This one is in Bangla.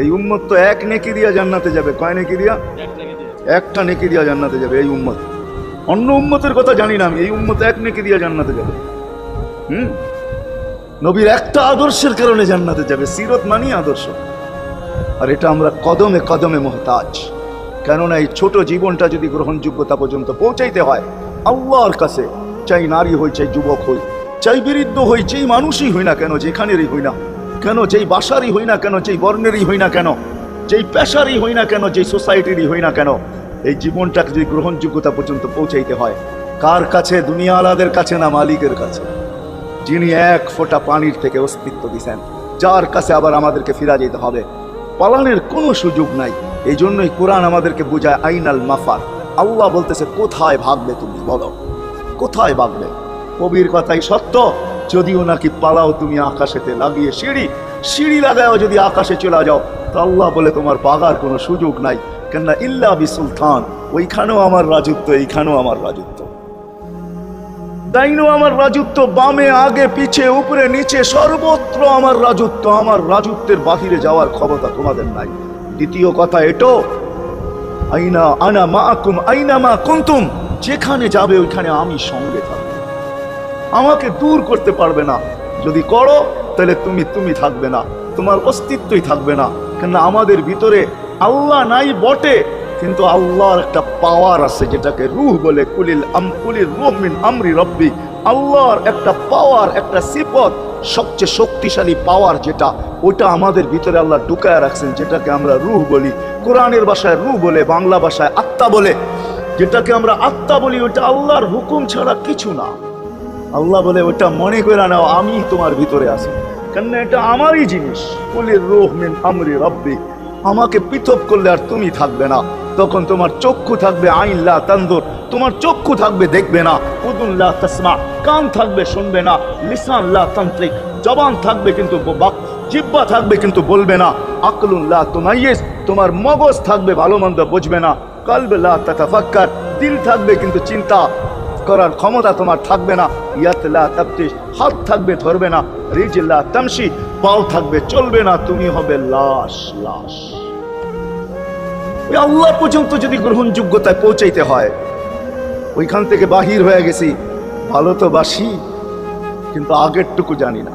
এই উম্মত তো এক নেকি দিয়া জান্নাতে যাবে। কয় নেকি দিয়া? একটা নেকি দিয়া জান্নাতে যাবে এই উম্মত। অন্য উম্মতের কথা জানি না আমি, এই উম্মত এক নেকি দিয়া জান্নাতে যাবে। নবীর একটা আদর্শের কারণে জান্নাতে যাবে। সিরত মানি আদর্শ। আর এটা আমরা কদমে কদমে মুহতাজ। কেননা এই ছোট জীবনটা যদি গ্রহণযোগ্যতা পর্যন্ত পৌঁছাইতে হয় আল্লাহর কাছে, চাই নারী হই, চাই যুবক হই, চাই বৃদ্ধ হই, যেই মানুষই হই না কেন, যেখানেরই হই না কেন, যেই বাসারই হই না কেন, যেই বর্ণেরই হই না কেন, যেই পেশারই হই না কেন, যেই সোসাইটিরই হই না কেন, এই জীবনটাকে যদি গ্রহণযোগ্যতা পর্যন্ত পৌঁছাইতে হয় কার কাছে? দুনিয়া আলাদের কাছে না, মালিকের কাছে, যিনি এক ফোঁটা পানির থেকে অস্তিত্ব দিয়েছেন, যার কাছে আবার আমাদেরকে ফিরা যেতে হবে। পালানোর কোনো সুযোগ নাই। এই জন্যই কোরআন আমাদেরকে বোঝায় আইনাল মাফার। আল্লাহ বলতেছে কোথায় ভাগবে তুমি, বলো কোথায় ভাগবে? কবির কথাই সত্য, যদিও নাকি পালাও তুমি আকাশেতে লাগিয়ে সিঁড়ি লাগাও যদি আকাশে চলে যাও, তো আল্লাহ বলে তোমার পাগার কোনো সুযোগ নাই। কেননা ইল্লা বিসুলতান, ওইখানেও আমার রাজত্ব, এইখানেও আমার রাজত্ব, ডাইনো আমার রাজত্ব, বামে আগে পিছে উপরে নিচে সর্বত্র আমার রাজত্ব। আমার রাজত্বের বাহিরে যাওয়ার ক্ষমতা তোমাদের নাই। দ্বিতীয় কথা এটো, আইনা আনা মাআকুম আইনা মা কুনতুম, যেখানে যাবে ওইখানে আমি সঙ্গে থাকবো, আমাকে দূর করতে পারবে না। যদি করো তাহলে তুমি থাকবে না, তোমার অস্তিত্বই থাকবে না। কেন আমাদের ভিতরে আল্লাহ নাই বটে, কিন্তু আল্লাহর একটা পাওয়ার আছে যেটাকে রূহ বলে। কুলির রূহ মিন আমরি রব্বি, আল্লাহর একটা পাওয়ার, একটা সিফত, সবচেয়ে শক্তিশালী পাওয়ার যেটা, ওটা আমাদের ভিতরে আল্লাহ ঢুকায় রাখছেন, যেটাকে আমরা রূহ বলি। কোরআনের ভাষায় রূহ বলে, বাংলা ভাষায় আত্মা বলে। যেটাকে আমরা আত্মা বলি ওটা আল্লাহর হুকুম ছাড়া কিছু না। আল্লাহ বলে ওটা মনে করে নাও আমি তোমার ভিতরে আছি, কেন এটা আমারই জিনিস। কুলির রূহ মিন আমরি রব্বি, আমাকে পৃথক করলে আর তুমি থাকবে না। তখন তোমার চক্ষু থাকবে আইন লা তানজুর, তোমার চক্ষু থাকবে দেখবে না। উযুন লা তাসমা, কান থাকবে শুনবে না। লিসান লা তানতিক, জবান থাকবে কিন্তু জিহ্বা থাকবে কিন্তু বলবে না। আকলুন লা তুমাইয়িজ, তোমার মগজ থাকবে ভালো মন্দ বুঝবে না। কলব লা তাতাফাক্কার, দিল থাকবে কিন্তু চিন্তা করার ক্ষমতা তোমার থাকবে না। ইয়াত লা তাবতিশ, হাত থাকবে ধরবে না। রিজল লা তামশি, পাও থাকবে চলবে না। তুমি হবে লাশ। আল্লাহ পর্যন্ত যদি গ্রহণযোগ্যতায় পৌঁছাইতে হয়, ওইখান থেকে বাহির হয়ে গেছি, ভালো তো বাসি কিন্তু আগেরটুকু জানি না।